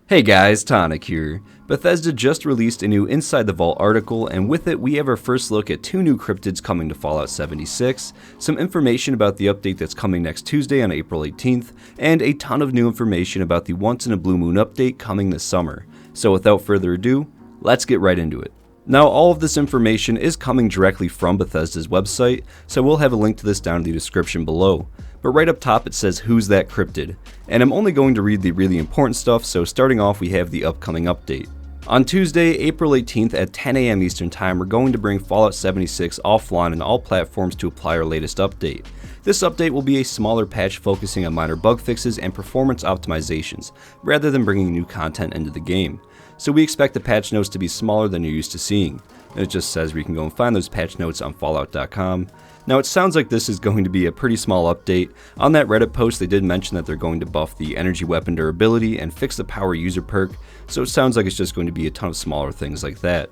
Hey guys, Tonic here. Bethesda just released a new Inside the Vault article, and with it we have our first look at 2 new cryptids coming to Fallout 76, some information about the update that's coming next Tuesday on April 18th, and a ton of new information about the Once in a Blue Moon update coming this summer. So without further ado, let's get right into it. Now, all of this information is coming directly from Bethesda's website, so we'll have a link to this down in the description below. But right up top it says who's that cryptid, and I'm only going to read the really important stuff, so starting off we have the upcoming update. On Tuesday, April 18th at 10 AM Eastern Time, we're going to bring Fallout 76 offline on all platforms to apply our latest update. This update will be a smaller patch focusing on minor bug fixes and performance optimizations, rather than bringing new content into the game. So we expect the patch notes to be smaller than you're used to seeing. And it just says where you can go and find those patch notes on fallout.com. Now it sounds like this is going to be a pretty small update. On that Reddit post they did mention that they're going to buff the energy weapon durability and fix the power user perk, so it sounds like it's just going to be a ton of smaller things like that.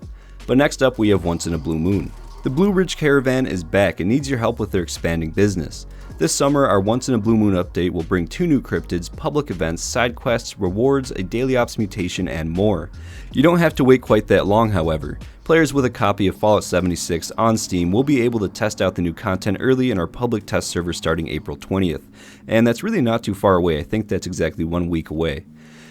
But next up we have Once in a Blue Moon. The Blue Ridge Caravan is back and needs your help with their expanding business. This summer, our Once in a Blue Moon update will bring 2 new cryptids, public events, side quests, rewards, a daily ops mutation, and more. You don't have to wait quite that long, however. Players with a copy of Fallout 76 on Steam will be able to test out the new content early in our public test server starting April 20th. And that's really not too far away. I think that's exactly 1 week away.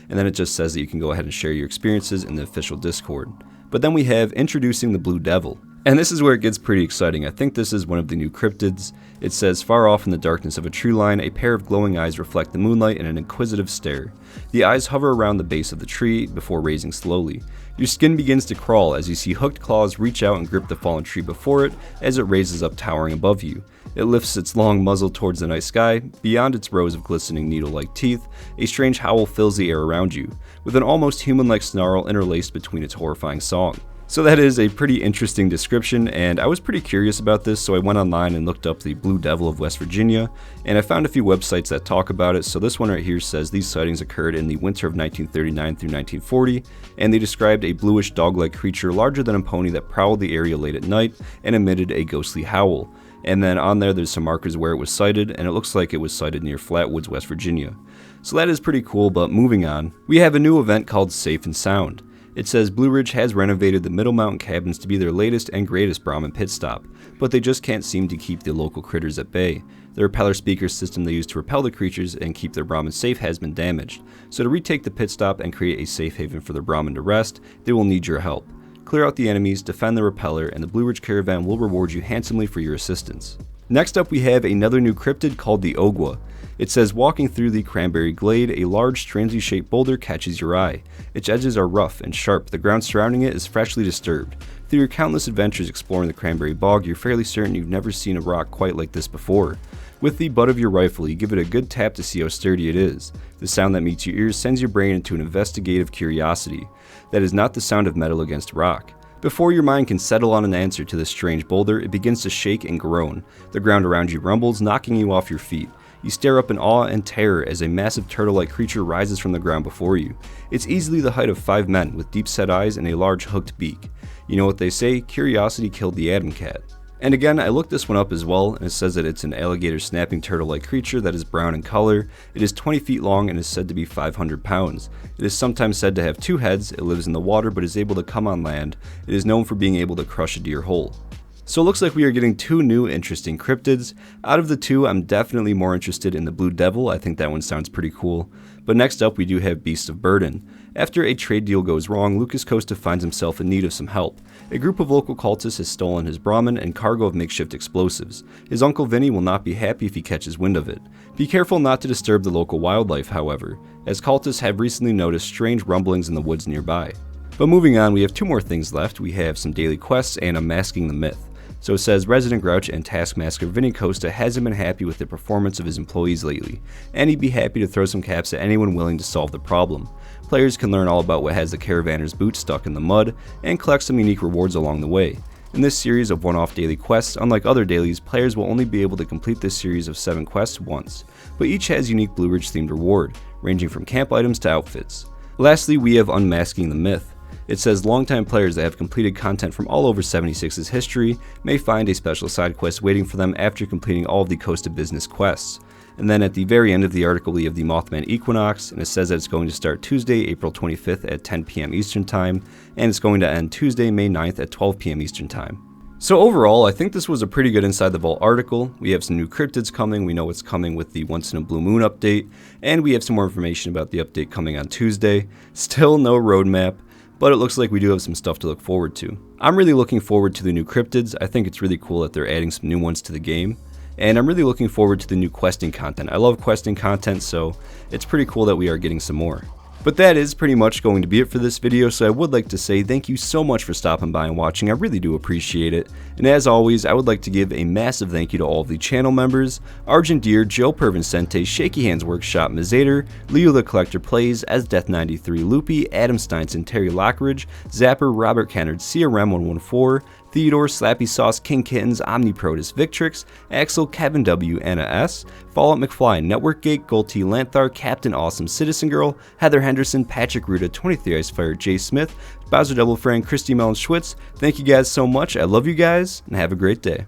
And then it just says that you can go ahead and share your experiences in the official Discord. But then we have Introducing the Blue Devil. And this is where it gets pretty exciting. I think this is one of the new cryptids. It says, far off in the darkness of a tree line, a pair of glowing eyes reflect the moonlight in an inquisitive stare. The eyes hover around the base of the tree before raising slowly. Your skin begins to crawl as you see hooked claws reach out and grip the fallen tree before it as it raises up towering above you. It lifts its long muzzle towards the night sky. Beyond its rows of glistening needle-like teeth, a strange howl fills the air around you, with an almost human-like snarl interlaced between its horrifying song. So that is a pretty interesting description, and I was pretty curious about this, so I went online and looked up the Blue Devil of West Virginia, and I found a few websites that talk about it. So this one right here says these sightings occurred in the winter of 1939 through 1940, and they described a bluish dog-like creature larger than a pony that prowled the area late at night and emitted a ghostly howl. And then on there's some markers where it was sighted, and it looks like it was sighted near Flatwoods, West Virginia. So that is pretty cool, but moving on, we have a new event called Safe and Sound. It says Blue Ridge has renovated the Middle Mountain cabins to be their latest and greatest Brahmin pit stop, but they just can't seem to keep the local critters at bay. The repeller speaker system they use to repel the creatures and keep their Brahmin safe has been damaged, so to retake the pit stop and create a safe haven for their Brahmin to rest, they will need your help. Clear out the enemies, defend the repeller, and the Blue Ridge Caravan will reward you handsomely for your assistance. Next up we have another new cryptid called the OGUA. It says, walking through the Cranberry Glade, a large, strangely shaped boulder catches your eye. Its edges are rough and sharp, the ground surrounding it is freshly disturbed. Through your countless adventures exploring the Cranberry Bog, you're fairly certain you've never seen a rock quite like this before. With the butt of your rifle, you give it a good tap to see how sturdy it is. The sound that meets your ears sends your brain into an investigative curiosity. That is not the sound of metal against rock. Before your mind can settle on an answer to this strange boulder, it begins to shake and groan. The ground around you rumbles, knocking you off your feet. You stare up in awe and terror as a massive turtle-like creature rises from the ground before you. It's easily the height of 5 men with deep-set eyes and a large hooked beak. You know what they say, curiosity killed the Atom Cat. And again, I looked this one up as well, and it says that it's an alligator snapping turtle-like creature that is brown in color. It is 20 feet long and is said to be 500 pounds. It is sometimes said to have 2 heads. It lives in the water but is able to come on land. It is known for being able to crush a deer whole. So it looks like we are getting 2 new interesting cryptids. Out of the 2, I'm definitely more interested in the Blue Devil. I think that one sounds pretty cool. But next up we do have Beast of Burden. After a trade deal goes wrong, Lucas Costa finds himself in need of some help. A group of local cultists has stolen his Brahmin and cargo of makeshift explosives. His uncle Vinny will not be happy if he catches wind of it. Be careful not to disturb the local wildlife, however, as cultists have recently noticed strange rumblings in the woods nearby. But moving on, we have 2 more things left. We have some daily quests and Unmasking the Myth. So it says Resident Grouch and Taskmaster Vinny Costa hasn't been happy with the performance of his employees lately, and he'd be happy to throw some caps at anyone willing to solve the problem. Players can learn all about what has the Caravanner's boots stuck in the mud, and collect some unique rewards along the way. In this series of one-off daily quests, unlike other dailies, players will only be able to complete this series of 7 quests once, but each has unique Blue Ridge themed reward, ranging from camp items to outfits. Lastly, we have Unmasking the Myth. It says longtime players that have completed content from all over 76's history may find a special side quest waiting for them after completing all of the Costa business quests. And then at the very end of the article, we have the Mothman Equinox, and it says that it's going to start Tuesday, April 25th at 10 p.m. Eastern Time, and it's going to end Tuesday, May 9th at 12 p.m. Eastern Time. So overall, I think this was a pretty good Inside the Vault article. We have some new cryptids coming, we know what's coming with the Once in a Blue Moon update, and we have some more information about the update coming on Tuesday. Still no roadmap, but it looks like we do have some stuff to look forward to. I'm really looking forward to the new cryptids. I think it's really cool that they're adding some new ones to the game. And I'm really looking forward to the new questing content. I love questing content, so it's pretty cool that we are getting some more. But that is pretty much going to be it for this video, so I would like to say thank you so much for stopping by and watching. I really do appreciate it. And as always, I would like to give a massive thank you to all of the channel members: Argent Deer, Joe Pervincente, Shaky Hands Workshop, Mazader, Leo the Collector Plays, As Death 93 Loopy, Adam Steinson, Terry Lockridge, Zapper, Robert Kennard, CRM114, Theodore, Slappy Sauce, King Kittens, Omniprotus, Victrix, Axel, Kevin W, Anna S, Fallout McFly, Network Gate, Golty, Lanthar, Captain Awesome, Citizen Girl, Heather Henderson, Patrick Ruda, 23 Icefire, Jay Smith, Bowser Double Friend, Christy Mellon Schwitz. Thank you guys so much. I love you guys, and have a great day.